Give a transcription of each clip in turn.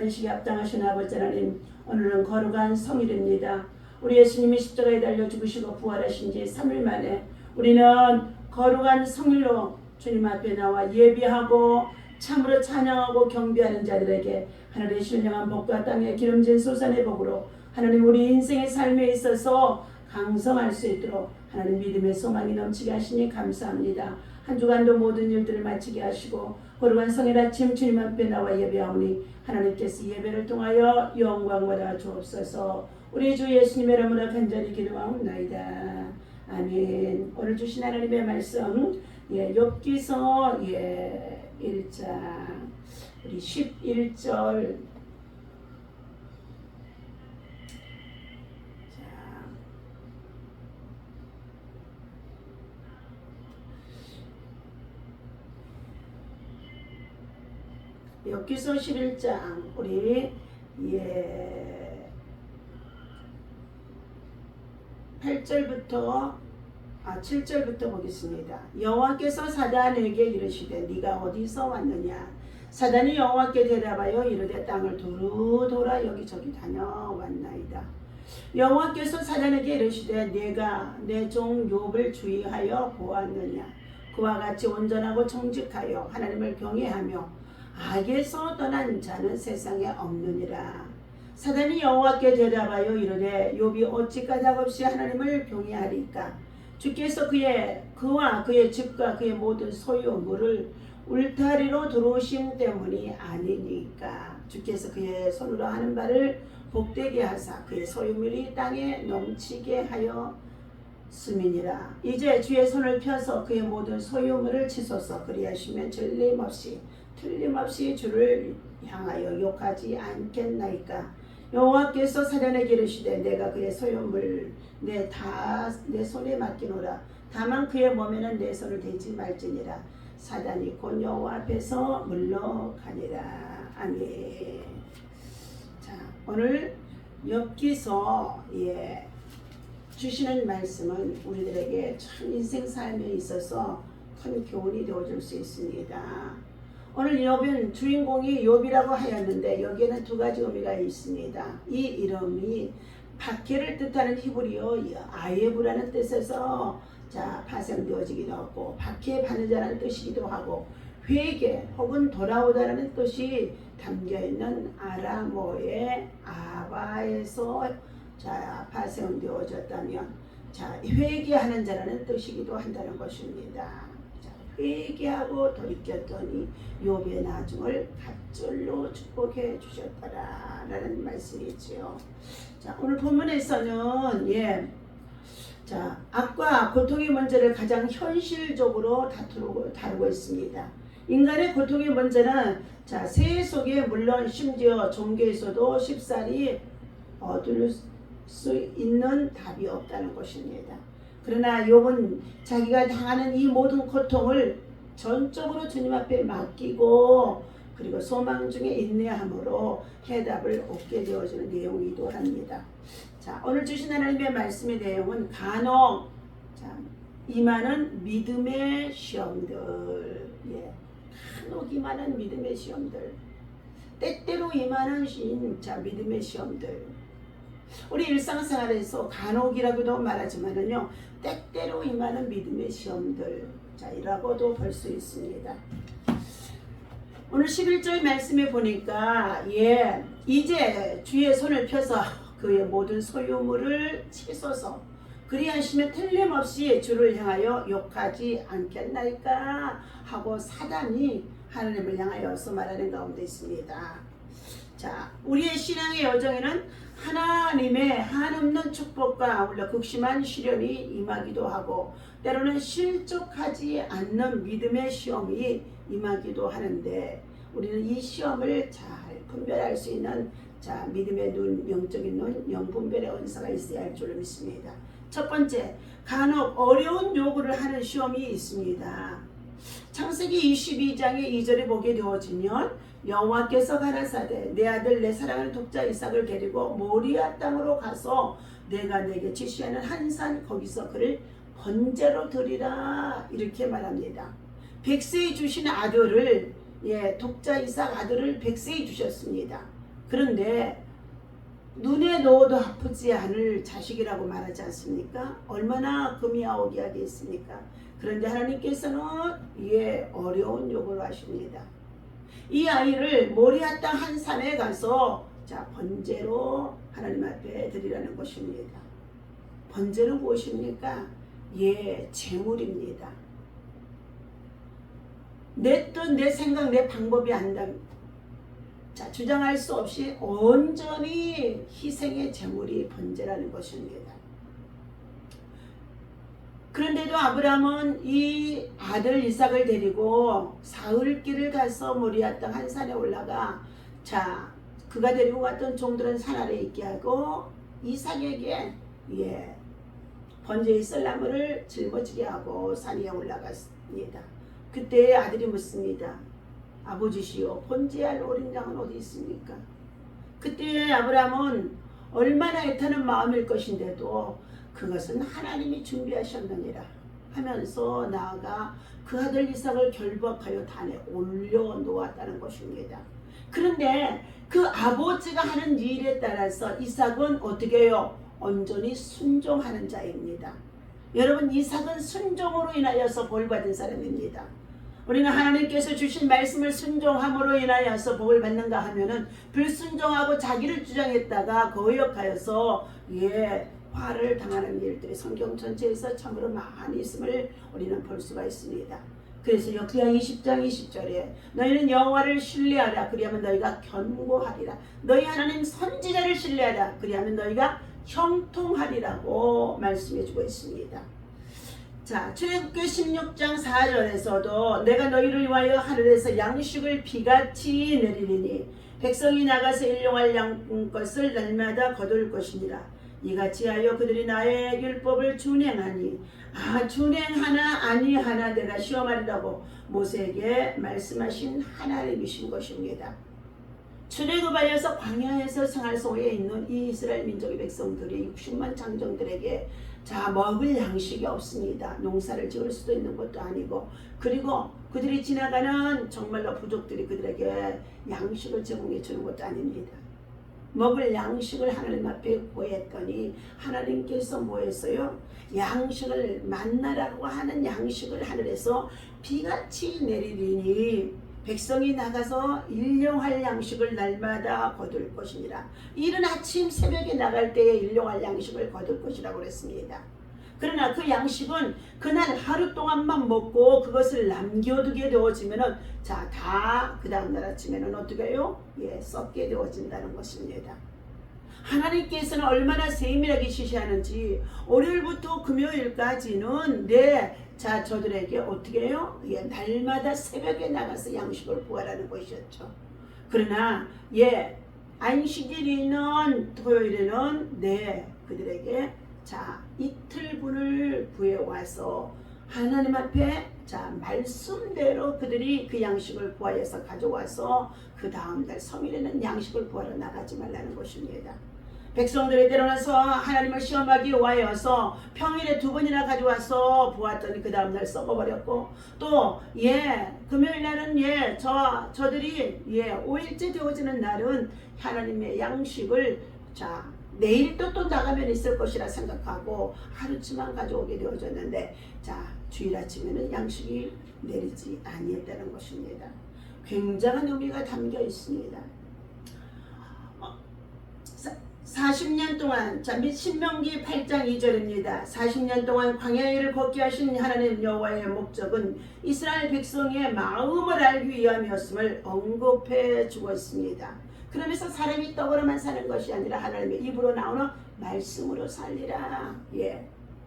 받으시기 합당하신 아버지 하나님, 오늘은 거룩한 성일입니다. 우리 예수님이 십자가에 달려 죽으시고 부활하신 지 3일 만에 우리는 거룩한 성일로 주님 앞에 나와 예비하고 참으로 찬양하고 경배하는 자들에게 하늘의 신령한 복과 땅의 기름진 솟아내 복으로 하나님 우리 인생의 삶에 있어서 강성할 수 있도록 하나님 믿음의 소망이 넘치게 하시니 감사합니다. 한 주간도 모든 일들을 마치게 하시고 거룩한 성일 아침 주님 앞에 나와 예배하오니 하나님께서 예배를 통하여 영광 받아 주옵소서. 우리 주 예수님의 이름으로 간절히 기도하옵나이다. 아멘. 오늘 주신 하나님의 말씀 욥기서 1장 우리 11절 욥기서 11장 우리 8절부터 7절부터 보겠습니다. 여호와께서 사단에게 이르시되 네가 어디서 왔느냐. 사단이 여호와께 대답하여 이르되 땅을 두루 돌아 여기저기 다녀왔나이다. 여호와께서 사단에게 이르시되 네가 내 종 욥을 주의하여 보았느냐. 그와 같이 온전하고 정직하여 하나님을 경외하며 악에서 떠난 자는 세상에 없느니라. 사단이 여호와께 대답하여 이르되 욥이 어찌 까닭없이 하나님을 경외하리까. 주께서 그와 그의 집과 그의 모든 소유물을 울타리로 들어오심 때문이 아니니까. 주께서 그의 손으로 하는 바를 복되게 하사 그의 소유물이 땅에 넘치게 하여 스미니라. 이제 주의 손을 펴서 그의 모든 소유물을 치소서. 그리하시면 틀림없이 주를 향하여 욕하지 않겠나이까. 여호와께서 사단에게 이르시되 내가 그의 소유물 내 손에 맡기노라. 다만 그의 몸에는 내 손을 대지 말지니라. 사단이 곧 여호와 앞에서 물러가니라. 아멘. 자, 오늘 욥기서 주시는 말씀은 우리들에게 참 인생 삶에 있어서 큰 교훈이 되어줄 수 있습니다. 오늘 욥은 주인공이 욥이라고 하였는데 여기에는 두 가지 의미가 있습니다. 이 이름이 박해를 뜻하는 히브리어 아예브라는 뜻에서 파생되어지기도 하고 박해받는 자라는 뜻이기도 하고 회개 혹은 돌아오다라는 뜻이 담겨있는 아람어의 아바에서 파생되어졌다면 회개하는 자라는 뜻이기도 한다는 것입니다. 회개하고 돌이켰더니 욥의 나중을 갑절로 축복해 주셨더라라는 말씀이지요. 자, 오늘 본문에서는 악과 고통의 문제를 가장 현실적으로 다루고 있습니다. 인간의 고통의 문제는 세계 속에 물론 심지어 종교에서도 쉽사리 얻을 수 있는 답이 없다는 것입니다. 그러나 욥은 자기가 당하는 이 모든 고통을 전적으로 주님 앞에 맡기고 그리고 소망 중에 인내함으로 해답을 얻게 되어지는 내용이기도 합니다. 자, 오늘 주신 하나님의 말씀의 내용은 간혹 임하는 믿음의 시험들, 간혹 임하는 믿음의 시험들, 때때로 임하는 믿음의 시험들. 우리 일상생활에서 간혹이라고도 말하지만은요, 때때로 임하는 믿음의 시험들, 이라고도 볼 수 있습니다. 오늘 11절 말씀에 보니까 이제 주의 손을 펴서 그의 모든 소유물을 치소서. 그리하시면 틀림없이 주를 향하여 욕하지 않겠나이까 하고 사단이 하나님을 향하여서 말하는 가운데 있습니다. 자, 우리의 신앙의 여정에는 하나님의 한없는 축복과 물론 극심한 시련이 임하기도 하고 때로는 실족하지 않는 믿음의 시험이 임하기도 하는데 우리는 이 시험을 잘 분별할 수 있는 믿음의 눈, 영적인 눈, 영분별의 은사가 있어야 할 줄로 믿습니다. 첫 번째, 간혹 어려운 요구를 하는 시험이 있습니다. 창세기 22장의 2절에 보게 되어지면 여호와께서 가라사대 내 아들 내 사랑하는 독자 이삭을 데리고 모리아 땅으로 가서 내가 내게 지시하는 한 산 거기서 그를 번제로 드리라 이렇게 말합니다. 백세에 주신 아들을 독자 이삭 아들을 백세에 주셨습니다. 그런데 눈에 넣어도 아프지 않을 자식이라고 말하지 않습니까? 얼마나 금이하오게 하겠습니까? 그런데 하나님께서는 어려운 요구를 하십니다. 이 아이를 모리아 땅 한 산에 가서 번제로 하나님 앞에 드리라는 것입니다. 번제는 무엇입니까? 재물입니다. 내 뜻, 내 생각, 내 방법이 아니다. 주장할 수 없이 온전히 희생의 제물이 번제라는 것입니다. 그런데도 아브라함은 이 아들 이삭을 데리고 사흘길을 가서 모리아 땅 한 산에 올라가 그가 데리고 갔던 종들은 산 아래에 있게 하고 이삭에게 번제의 썰나무를 짊어지게 하고 산 위에 올라갔습니다. 그때 아들이 묻습니다. 아버지시여, 번제할 어린 양은 어디 있습니까? 그때 아브라함은 얼마나 애타는 마음일 것인데도 그것은 하나님이 준비하셨느니라 하면서 나아가 그 아들 이삭을 결박하여 단에 올려놓았다는 것입니다. 그런데 그 아버지가 하는 일에 따라서 이삭은 어떻게 해요? 온전히 순종하는 자입니다. 여러분, 이삭은 순종으로 인하여서 복 받은 사람입니다. 우리는 하나님께서 주신 말씀을 순종함으로 인하여서 복을 받는가 하면은 불순종하고 자기를 주장했다가 거역하여서 화를 당하는 일들이 성경 전체에서 참으로 많이 있음을 우리는 볼 수가 있습니다. 그래서 역대하 20장 20절에 너희는 여호와를 신뢰하라 그리하면 너희가 견고하리라. 너희 하나님 선지자를 신뢰하라 그리하면 너희가 형통하리라고 말씀해주고 있습니다. 출애굽기 16장 4절에서도 내가 너희를 위하여 하늘에서 양식을 비같이 내리리니 백성이 나가서 일용할 양 것을 날마다 거둘 것이니라. 이같이 하여 그들이 나의 율법을 준행하니 준행하나 아니하나 내가 시험하리라고 모세에게 말씀하신 하나님이신 것입니다. 출애굽하여서 광야에서 생활 속에 있는 이 이스라엘 민족의 백성들이 60만 장정들에게 먹을 양식이 없습니다. 농사를 지을 수도 있는 것도 아니고, 그리고 그들이 지나가는 정말로 부족들이 그들에게 양식을 제공해 주는 것도 아닙니다. 먹을 양식을 하나님 앞에 구했더니 하나님께서 뭐 했어요? 양식을 만나라고 하는 양식을 하늘에서 비같이 내리리니 백성이 나가서 일용할 양식을 날마다 거둘 것이니라. 이른 아침 새벽에 나갈 때에 일용할 양식을 거둘 것이라고 그랬습니다. 그러나 그 양식은 그날 하루 동안만 먹고 그것을 남겨두게 되어지면은 다 그 다음날 아침에는 어떻게 해요? 썩게 되어진다는 것입니다. 하나님께서는 얼마나 세밀하게 지시하는지 월요일부터 금요일까지는 저들에게 어떻게 해요? 날마다 새벽에 나가서 양식을 구하라는 것이었죠. 그러나 안식일이 있는 토요일에는 그들에게 이틀분을 구해와서 하나님 앞에 말씀대로 그들이 그 양식을 구하여서 가져와서 그 다음날 성일에는 양식을 구하러 나가지 말라는 것입니다. 백성들이 데려나서 하나님을 시험하기 위하여서 평일에 2번이나 가져와서 보았더니 그 다음날 썩어버렸고, 또 금요일날은 저들이 5일째 되어지는 날은 하나님의 양식을 내일 또 나가면 있을 것이라 생각하고 하루치만 가져오게 되어졌는데 주일 아침에는 양식이 내리지 아니했다는 것입니다. 굉장한 의미가 담겨 있습니다. 40년 동안 신명기 8장 2절입니다. 40년 동안 광야를 걷게 하신 하나님 여호와의 목적은 이스라엘 백성의 마음을 알기 위함이었음을 언급해 주고 있습니다. 그러면서 사람이 떡으로만 사는 것이 아니라 하나님의 입으로 나오는 말씀으로 살리라.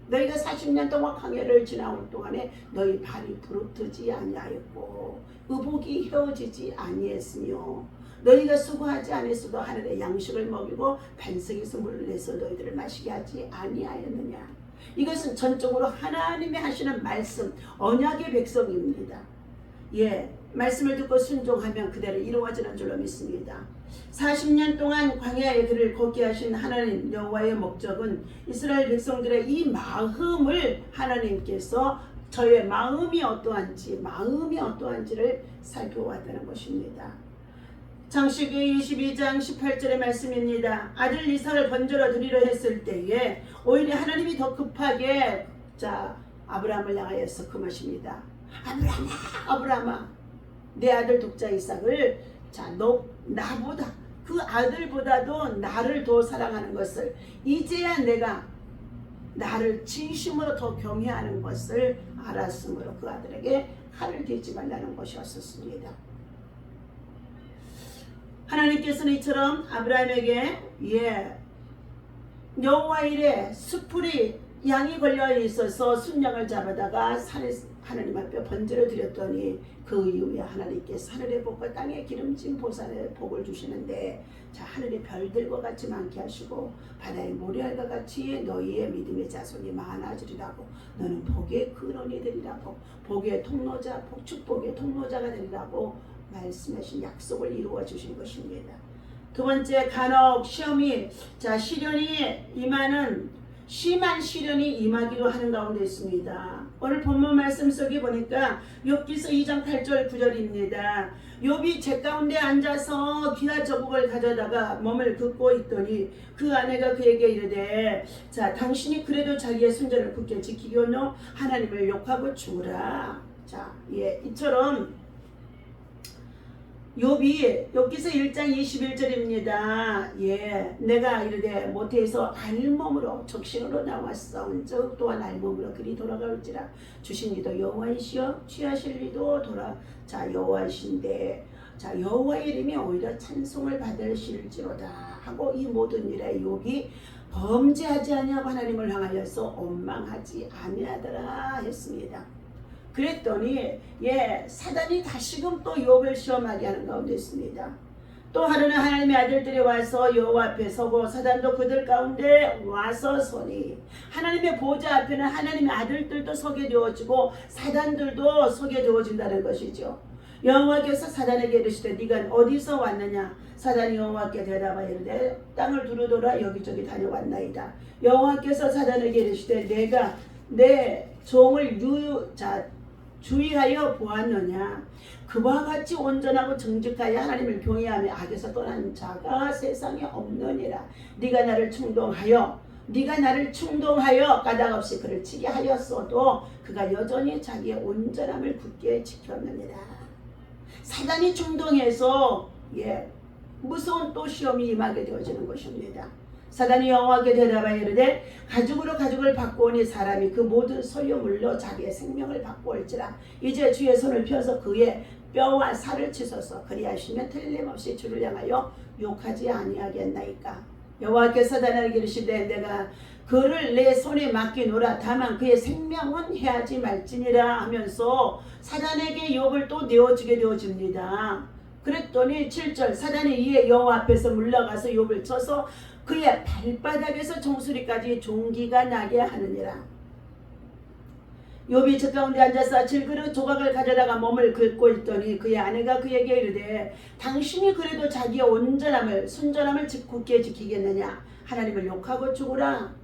너희가 40년 동안 광야를 지나올 동안에 너희 발이 부르트지 아니하였고 의복이 휘어지지 아니했으며 너희가 수고하지 않았어도 하늘의 양식을 먹이고 반석에서 물을 내서 너희들을 마시게 하지 아니하였느냐. 이것은 전적으로 하나님이 하시는 말씀, 언약의 백성입니다. 말씀을 듣고 순종하면 그대로 이루어지는 줄로 믿습니다. 40년 동안 광야의 길을 걷게 하신 하나님 여호와의 목적은 이스라엘 백성들의 이 마음을 하나님께서 저의 마음이 어떠한지를 살펴왔다는 것입니다. 창세기 22장 18절의 말씀입니다. 아들 이삭을 번제로 드리려 했을 때에 오히려 하나님이 더 급하게 아브라함을 향하여서 금하십니다. 아브라함아, 아브라함아, 내 아들 독자 이삭을 너 나보다 그 아들보다도 나를 더 사랑하는 것을 이제야 내가 나를 진심으로 더 경외하는 것을 알았으므로 그 아들에게 칼을 대지 말라는 것이었습니다. 하나님께서는 이처럼 아브라함에게 여호와 일에 숯불이 양이 걸려 있어서 순양을 잡아다가 산에 하나님 앞에 번제를 드렸더니 그 이후에 하나님께서 하늘의 복과 땅의 기름진 보살의 복을 주시는데 하늘의 별들과 같이 많게 하시고 바다의 모래알과 같이 너희의 믿음의 자손이 많아지리라고 너는 복의 근원이 되리라고 복의 통로자 축복의 통로자가 되리라고 말씀하신 약속을 이루어 주신 것입니다. 두 번째, 간혹 시험이 시련이 임하는 심한 시련이 임하기도 하는 가운데 있습니다. 오늘 본문 말씀 속에 보니까 욥기서 2장 8절 9절입니다. 욥이 제 가운데 앉아서 귀화 저곡을 가져다가 몸을 긋고 있더니 그 아내가 그에게 이르되 당신이 그래도 자기의 순전을 굳게 지키고는 하나님을 욕하고 죽으라. 이처럼 욥기서 1장 21절입니다. 내가 이르되 모태에서 알몸으로 적신으로 나왔사온즉 또한 알몸으로 그리 돌아갈지라 주신 이도 여호와이시여 취하실 이도 여호와이신데 여호와의 이름이 오히려 찬송을 받으실지로다 하고 이 모든 일에 욥이 범죄하지 아니하고 하나님을 향하여서 원망하지 아니하더라 했습니다. 그랬더니 사단이 다시금 또 욥을 시험하게 하는 가운데 있습니다. 또 하루는 하나님의 아들들이 와서 여호와 앞에 서고 사단도 그들 가운데 와서 서니 하나님의 보좌 앞에는 하나님의 아들들도 서게 되어지고 사단들도 서게 되어진다는 것이죠. 여호와께서 사단에게 이르시되 네가 어디서 왔느냐? 사단이 여호와께 대답하여 이르되 땅을 두루돌아 여기저기 다녀왔나이다. 여호와께서 사단에게 이르시되 내가 내 종을 주의하여 보았느냐? 그와 같이 온전하고 정직하여 하나님을 경외하며 악에서 떠난 자가 세상에 없느니라. 네가 나를 충동하여 까닭없이 그를 치게 하였어도 그가 여전히 자기의 온전함을 굳게 지켰느니라. 사단이 충동해서 무서운 또 시험이 임하게 되어지는 것입니다. 사단이 여호와께 대답하여 이르되 가죽으로 가죽을 받고 오니 사람이 그 모든 소유물로 자기의 생명을 받고 올지라. 이제 주의 손을 펴서 그의 뼈와 살을 치소서. 그리하시면 틀림없이 주를 향하여 욕하지 아니하겠나이까. 여호와께서 사단에게 이르시되 내가 그를 내 손에 맡기노라. 다만 그의 생명은 해하지 말지니라 하면서 사단에게 욥을 또 내어주게 되어집니다. 그랬더니 7절 사단이 이에 여호와 앞에서 물러가서 욥을 쳐서 그의 발바닥에서 종소리까지 종기가 나게 하느니라. 욥이 저 가운데 앉아서 질그릇 조각을 가져다가 몸을 긁고 있더니 그의 아내가 그에게 이르되 당신이 그래도 자기의 온전함을 순전함을 굳게 지키겠느냐? 하나님을 욕하고 죽으라.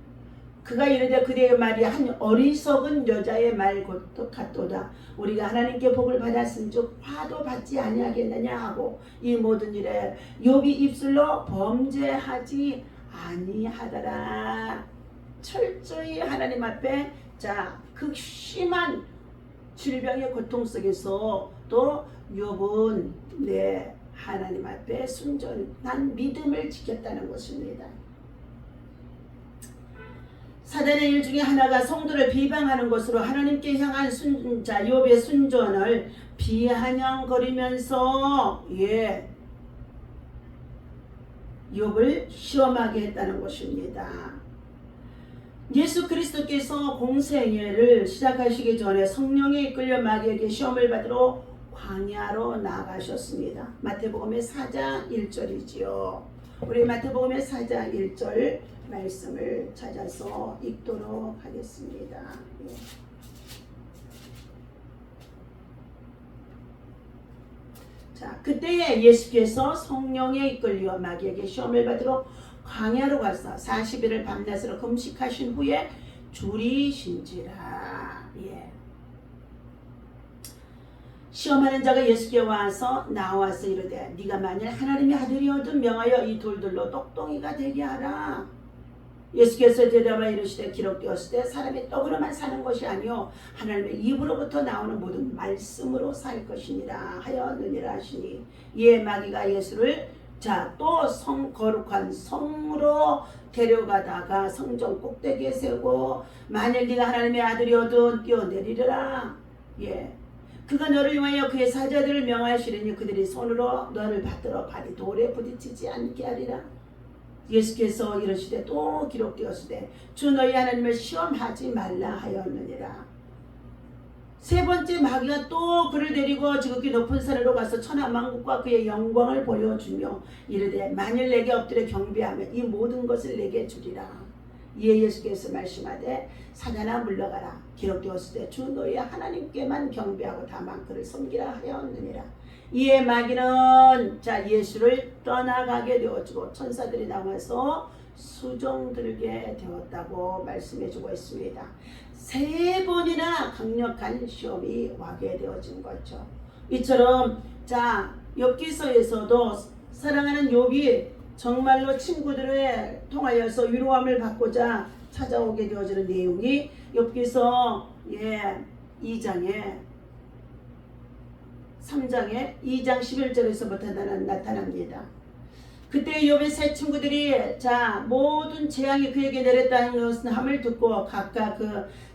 그가 이르되 그대의 말이 한 어리석은 여자의 말 같도다. 우리가 하나님께 복을 받았은즉 화도 받지 아니하겠느냐 하고 이 모든 일에 욥이 입술로 범죄하지 아니하더라. 철저히 하나님 앞에 극심한 질병의 고통 속에서 또 욥은 하나님 앞에 순전한 믿음을 지켰다는 것입니다. 사단의 일 중에 하나가 성도를 비방하는 것으로 하나님께 향한 욥의 순전을 비아냥거리면서 욥을 시험하게 했다는 것입니다. 예수 그리스도께서 공생애를 시작하시기 전에 성령에 이끌려 마귀에게 시험을 받으러 광야로 나가셨습니다. 마태복음의 4장 1절이지요. 우리 마태복음의 4장 1절 말씀을 찾아서 읽도록 하겠습니다. 그때에 예수께서 성령에 이끌려 마귀에게 시험을 받으러 광야로 가서 40일을 밤낮으로 금식하신 후에 줄이신지라. 시험하는 자가 예수께 와서 나와서 이르되 네가 만일 하나님의 아들이어든 명하여 이 돌들로 떡덩이가 되게 하라. 예수께서 대답하여 이르시되 기록되었을 때 사람이 떡으로만 사는 것이 아니요 하나님의 입으로부터 나오는 모든 말씀으로 살 것이니라 하였느니라 하시니 이에 마귀가 예수를 또 거룩한 성으로 데려가다가 성전 꼭대기에 세우고 만일 네가 하나님의 아들이어든 뛰어내리라. 그가 너를 위하여 그의 사자들을 명하시리니 그들이 손으로 너를 받들어 발이 돌에 부딪히지 않게 하리라. 예수께서 이르시되 또 기록되었으되 주 너희 하나님을 시험하지 말라 하였느니라. 세 번째 마귀가 또 그를 데리고 지극히 높은 산으로 가서 천하만국과 그의 영광을 보여주며 이르되 만일 내게 엎드려 경배하면 이 모든 것을 내게 주리라. 이에 예수께서 말씀하되 사자나 물러가라. 기록되었을 때 주 너희 하나님께만 경배하고 다만 그를 섬기라 하였느니라. 이에 마귀는 예수를 떠나가게 되어지고 천사들이 나와서 수종들게 되었다고 말씀해주고 있습니다. 세 번이나 강력한 시험이 와게 되어진 거죠. 이처럼 욥기서에서도 사랑하는 욥이 정말로 친구들을 통하여서 위로함을 받고자 찾아오게 되어지는 내용이 욥기서 3장에 2장 11절에서부터 나타납니다. 그때 욥의 세 친구들이 모든 재앙이 그에게 내렸다는 것은 함을 듣고 각각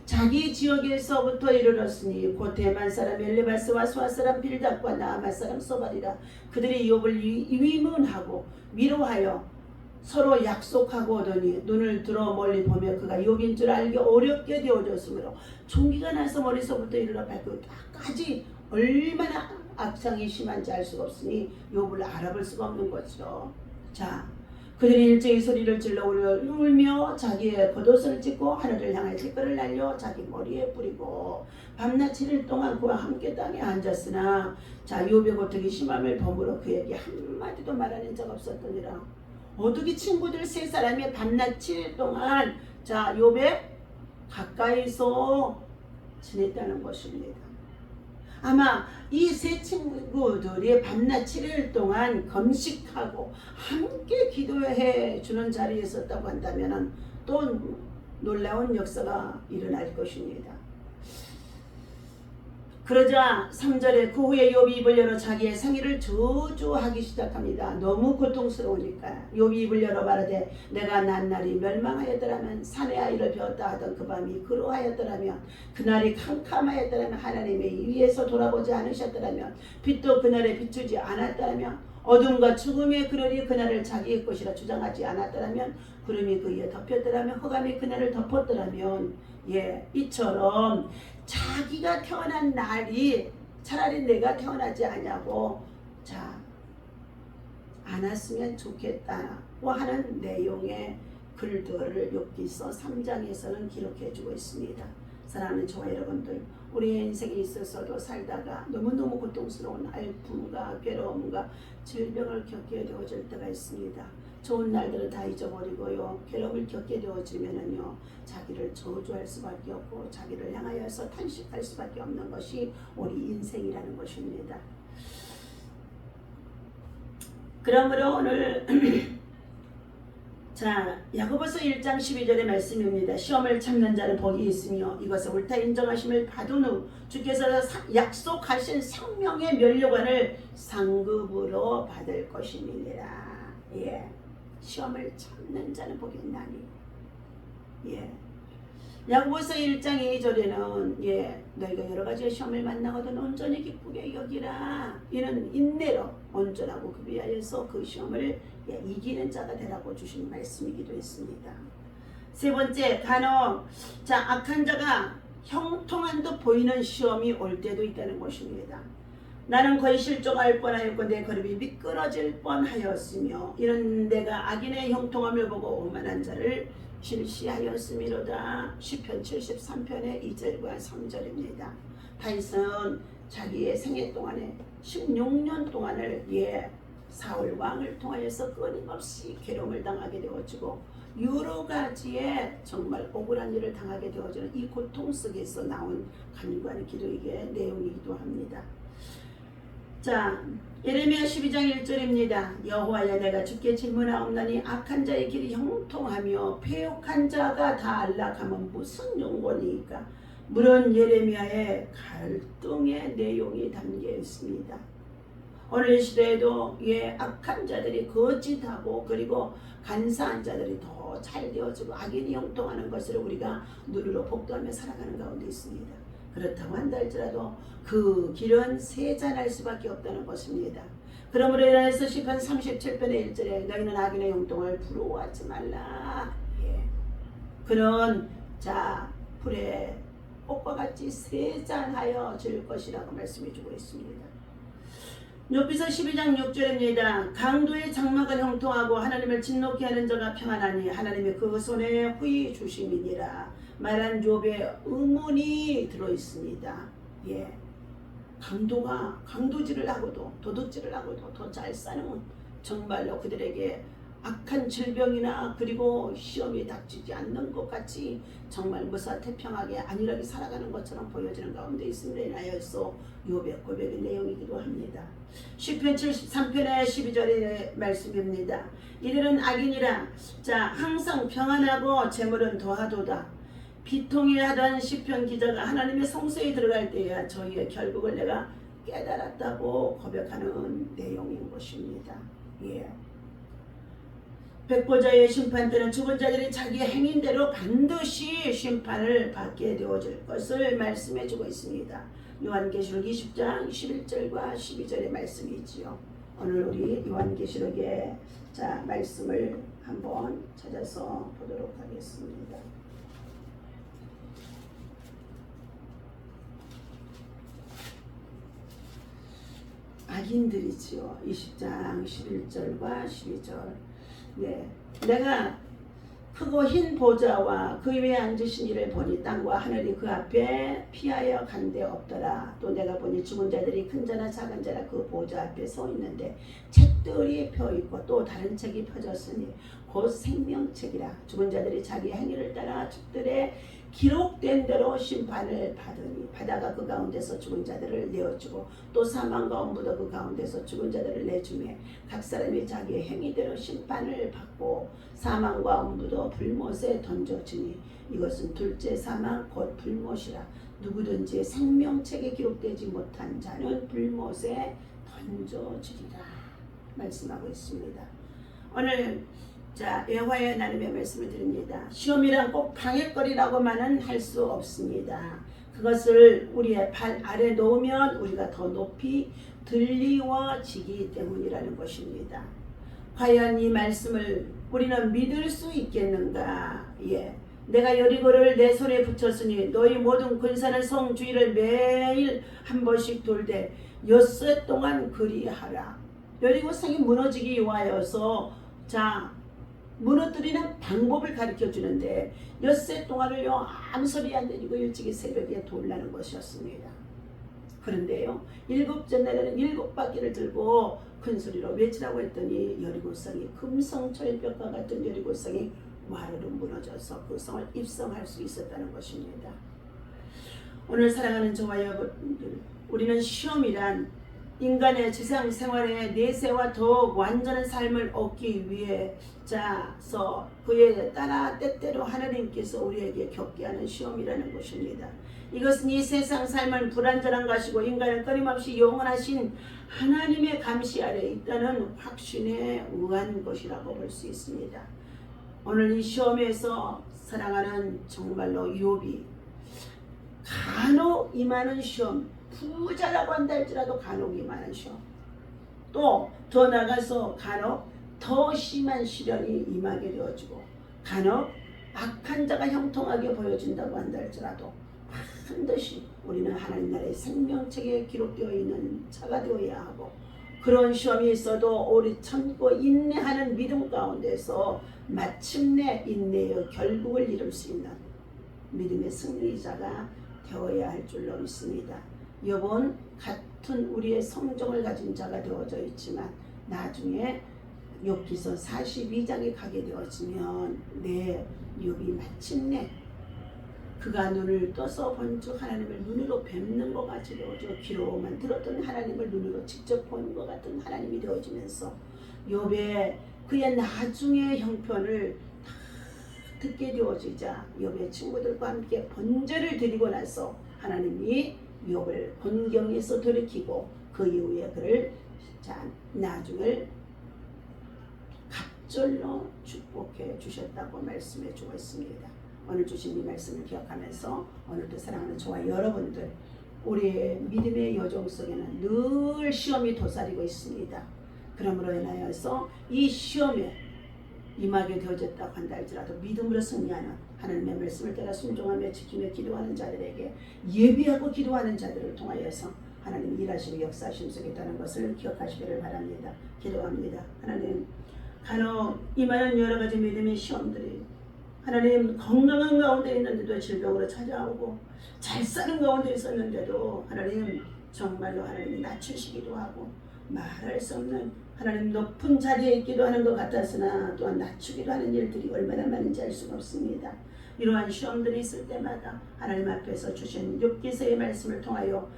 자기 지역에서부터 이르렀으니 곧 대만 사람 엘리바스와 수아 사람 빌닷과 나아만 사람 소발이라. 그들이 욥을 위문하고 위로하여 서로 약속하고 오더니 눈을 들어 멀리 보며 그가 욥인 줄 알기 어렵게 되어졌으므로 종기가 나서 머리서부터 이르러 발끝까지 얼마나 악상이 심한지 알 수가 없으니 욥을 알아볼 수가 없는 거죠. 그들이 일제히 소리를 질러 울며 자기의 겉옷을 찢고 하늘을 향해 티끌을 날려 자기 머리에 뿌리고 밤낮 7일 동안 그와 함께 땅에 앉았으나 욥의 고통이 심함을 범으로 그에게 한마디도 말하는 자가 없었더니라. 어떻게 친구들 세 사람이 밤낮 7일 동안 욥에 가까이서 지냈다는 것입니다. 아마 이 세 친구들이 밤낮 7일 동안 금식하고 함께 기도해 주는 자리에 있었다고 한다면 또 놀라운 역사가 일어날 것입니다. 그러자 3절에 그 후에 욥이 입을 열어 자기의 생일을 저주하기 시작합니다. 너무 고통스러우니까 욥이 입을 열어 말하되 내가 난날이 멸망하였더라면 산의 아이를 배웠다 하던 그 밤이 그러하였더라면 그날이 캄캄하였더라면 하나님의 위에서 돌아보지 않으셨더라면 빛도 그날에 비추지 않았더라면 어둠과 죽음의 그늘이 그날을 자기의 것이라 주장하지 않았더라면 구름이 그 위에 덮였더라면 흑암이 그날을 덮었더라면 이처럼 자기가 태어난 날이 차라리 내가 태어나지 않냐고 않았으면 좋겠다고 하는 내용의 글들을 욥기서 3장에서는 기록해주고 있습니다. 사랑하는 저와 여러분들, 우리의 인생에 있어서도 살다가 너무너무 고통스러운 아픔과 괴로움과 질병을 겪게 되어질 때가 있습니다. 좋은 날들을 다 잊어버리고요, 괴로움을 겪게 되어지면은요, 자기를 저주할 수밖에 없고 자기를 향하여서 탄식할 수밖에 없는 것이 우리 인생이라는 것입니다. 그러므로 오늘 야고보서 1장 12절의 말씀입니다. 시험을 참는 자는 복이 있으며 이것을 옳다 인정하심을 받은 후 주께서 약속하신 생명의 면류관을 상급으로 받을 것이니라. 시험을 참는 자는 복이 있나니. 야고보서 1장 2절에는 너희가 여러 가지 시험을 만나거든 온전히 기쁘게 여기라. 이는 인내로 온전하고 그 위하여서 그 시험을 이기는 자가 되라고 주신 말씀이기도 했습니다. 세 번째, 간혹 악한 자가 형통한 듯 보이는 시험이 올 때도 있다는 것입니다. 나는 거의 실족할 뻔하였고 내 걸음이 미끄러질 뻔하였으며 이런 내가 악인의 형통함을 보고 오만한 자를 질시하였음이로다. 시편 73편의 2절과 3절입니다. 다윗은 자기의 생애 동안에 16년 동안을 사울 왕을 통하여서 끊임없이 괴로움을 당하게 되어지고 여러 가지의 정말 억울한 일을 당하게 되어지는 이 고통 속에서 나온 간구하는 기도의 내용이기도 합니다. 자, 예레미야 12장 1절입니다. 여호와여 내가 주께 질문하옵나니 악한 자의 길이 형통하며 패역한 자가 다 안락하면 무슨 용건이니까. 물은 예레미야의 갈등의 내용이 담겨 있습니다. 오늘 시대에도 악한 자들이 거짓하고 그리고 간사한 자들이 더 잘 되어지고 악인이 형통하는 것을 우리가 누리로 복도하며 살아가는 가운데 있습니다. 그렇다고 한다 할지라도 그 길은 세잔할 수밖에 없다는 것입니다. 그러므로 인하여서 시편 37편의 1절에 너희는 악인의 형통을 부러워하지 말라. 그는 불에 꽃과 같이 세잔하여 질 것이라고 말씀해 주고 있습니다. 욥기서 12장 6절입니다. 강도의 장막을 형통하고 하나님을 진노케 하는 자가 평안하니 하나님의 그 손에 후히 주심이니라. 말한 욥의 의문이 들어있습니다. 강도질을 하고도 도둑질을 하고도 더 잘 사는 정말로 그들에게 악한 질병이나 그리고 시험이 닥치지 않는 것 같이 정말 무사태평하게 안일하게 살아가는 것처럼 보여지는 가운데 있음으로 인하여서 욥의 고백의 내용이기도 합니다. 시편 73편의 12절의 말씀입니다. 이들은 악인이라 항상 평안하고 재물은 더하도다. 비통해 하던 시편 기자가 하나님의 성소에 들어갈 때야 저희의 결국을 내가 깨달았다고 고백하는 내용인 것입니다. 백보자의 심판 때는 죽은 자들이 자기의 행인대로 반드시 심판을 받게 되어질 것을 말씀해 주고 있습니다. 요한계시록 20장 11절과 12절의 말씀이 있지요. 오늘 우리 요한계시록의 말씀을 한번 찾아서 보도록 하겠습니다. 악인들이지요. 20장 11절과 12절. 내가 크고 흰 보좌와 그 위에 앉으신 이를 보니 땅과 하늘이 그 앞에 피하여 간데 없더라. 또 내가 보니 죽은 자들이 큰 자나 작은 자나 그 보좌 앞에 서 있는데 책들이 펴 있고 또 다른 책이 펴졌으니 곧 생명책이라. 죽은 자들이 자기 행위를 따라 책들에 기록된 대로 심판을 받으니 바다가 그 가운데서 죽은 자들을 내어주고 또 사망과 엄부도 그 가운데서 죽은 자들을 내주매 각 사람이 자기의 행위대로 심판을 받고 사망과 엄부도 불못에 던져주니 이것은 둘째 사망 곧 불못이라. 누구든지 생명책에 기록되지 못한 자는 불못에 던져주리라 말씀하고 있습니다. 오늘 여호와의 하나님의 말씀을 드립니다. 시험이란 꼭 방해거리라고만은 할 수 없습니다. 그것을 우리의 발 아래 놓으면 우리가 더 높이 들리워지기 때문이라는 것입니다. 과연 이 말씀을 우리는 믿을 수 있겠는가? 내가 여리고를 내 손에 붙였으니 너희 모든 근사는 성 주위를 매일 한 번씩 돌되 엿새 동안 그리하라. 여리고 성이 무너지기 위하여서 무너뜨리는 방법을 가르쳐 주는데 엿새 동안을요 아무 소리 안 내리고 일찍이 새벽에 돌라는 것이었습니다. 그런데요 7째 날에는 7바퀴를 들고 큰 소리로 외치라고 했더니 여리고성이 금성철벽과 같은 여리고성이 와르르 무너져서 그 성을 입성할 수 있었다는 것입니다. 오늘 사랑하는 저와 여러분들, 우리는 시험이란 인간의 지상 생활의 내세와 더욱 완전한 삶을 얻기 위해서 그에 따라 때때로 하나님께서 우리에게 겪게 하는 시험이라는 것입니다. 이것은 이 세상 삶은 불완전한 것이고 인간은 끊임없이 영원하신 하나님의 감시 아래 있다는 확신에 의한 것이라고 볼 수 있습니다. 오늘 이 시험에서 사랑하는 정말로 욥이 간혹 임하는 시험, 부자라고 한다 할지라도 간혹 임하는 시험, 또 더 나가서 간혹 더 심한 시련이 임하게 되어지고 간혹 악한 자가 형통하게 보여진다고 한다 할지라도 반드시 우리는 하나님 나라의 생명책에 기록되어 있는 자가 되어야 하고, 그런 시험이 있어도 오래 참고 인내하는 믿음 가운데서 마침내 인내의 결국을 이룰 수 있는 믿음의 승리자가 되어야 할 줄로 믿습니다. 욥은 같은 우리의 성정을 가진 자가 되어져 있지만 나중에 욥기서 42장에 가게 되어지면 내 욥이 마침내 그가 눈을 떠서 본즉 하나님을 눈으로 뵙는 것 같이 되어져 귀로만 들었던 하나님을 눈으로 직접 보는 것 같은 하나님이 되어지면서 욥의 그의 나중의 형편을 다 듣게 되어지자 욥의 친구들과 함께 번제를 드리고 나서 하나님이 욥을 본경에서 돌이키고 그 이후에 그를 나중을 갑절로 축복해 주셨다고 말씀해 주고 있습니다. 오늘 주신 이 말씀을 기억하면서 오늘도 사랑하는 저와 여러분들, 우리의 믿음의 여정 속에는 늘 시험이 도사리고 있습니다. 그러므로 인하여서 이 시험에 임하게 되어졌다고 한다 할지라도 믿음으로 승리하는 하나님의 말씀을 따라 순종하며 지키며 기도하는 자들에게, 예비하고 기도하는 자들을 통하여서 하나님 일하시고 역사하심 속에 있다는 것을 기억하시기를 바랍니다. 기도합니다. 하나님, 간혹 임하는 여러 가지 믿음의 시험들이 하나님 건강한 가운데 있는데도 질병으로 찾아오고 잘 사는 가운데 있었는데도 하나님 정말로 하나님이 낮추시기도 하고 말할 수 없는 하나님 높은 자리에 있기도 하는 것 같았으나 또한 낮추기도 하는 일들이 얼마나 많은지 알 수가 없습니다. 이러한 시험들이 있을 때마다 하나님 앞에서 주신 욥기서의 말씀을 통하여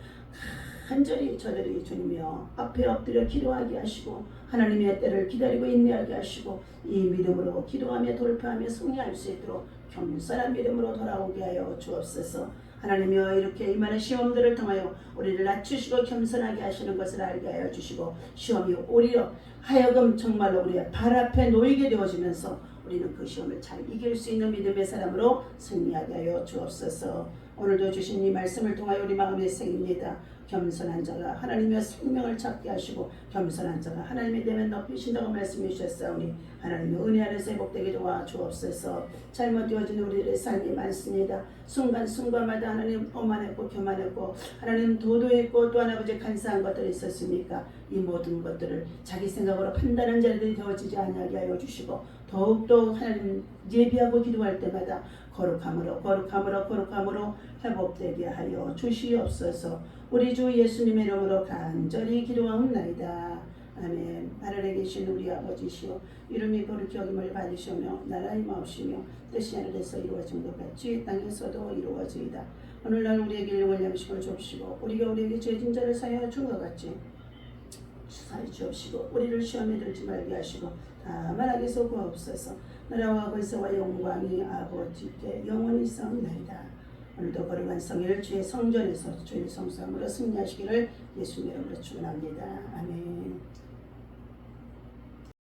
간절히 저들이 주님이여 앞에 엎드려 기도하게 하시고 하나님의 때를 기다리고 인내하게 하시고 이 믿음으로 기도하며 돌파하며 승리할 수 있도록 겸손한 믿음으로 돌아오게 하여 주옵소서. 하나님이여 이렇게 임하는 시험들을 통하여 우리를 낮추시고 겸손하게 하시는 것을 알게 하여 주시고 시험이 오히려 하여금 정말로 우리의 발 앞에 놓이게 되어지면서 우리는 그 시험을 잘 이길 수 있는 믿음의 사람으로 승리하게 하여 주옵소서. 오늘도 주신 이 말씀을 통하여 우리 마음에 새깁니다. 겸손한 자가 하나님의 생명을 찾게 하시고 겸손한 자가 하나님의 대면 높이신다고 말씀해 주셨사오니 하나님의 은혜 안에서 회복되게 도와 주옵소서. 잘못되어진 우리들의 삶이 많습니다. 순간순간마다 하나님 오만했고 교만했고 하나님 도도했고 또한 아버지 간사한 것들이 있었습니까? 이 모든 것들을 자기 생각으로 판단하는 자들이 되어지지 아니하게 하여 주시고 더욱더 하나님 예비하고 기도할 때마다 거룩함으로 회복되게 하여 주시옵소서. 우리 주 예수님의 이름으로 간절히 기도하옵나이다. 아멘. 하늘에 계신 우리 아버지시오, 이름이 거룩히 여김을 받으시오며 나라의 마옵시며 뜻이 하늘에서 이루어진 것 같이 땅에서도 이루어지이다. 오늘날 우리에게 일용할 양식을 주옵시고 우리가 우리에게 죄진 자를 사하여 준 것 같이 사하여 주옵시고 우리를 시험에 들지 말게 하시고 다만 악에서 구하옵소서. 나라와 권세와 영광이 아버지께 영원히 있사옵나이다. 오늘도 거룩한 성일 주의 성전에서 주의 성삼으로 승리하시기를 예수님 이름으로 축원합니다. 아멘.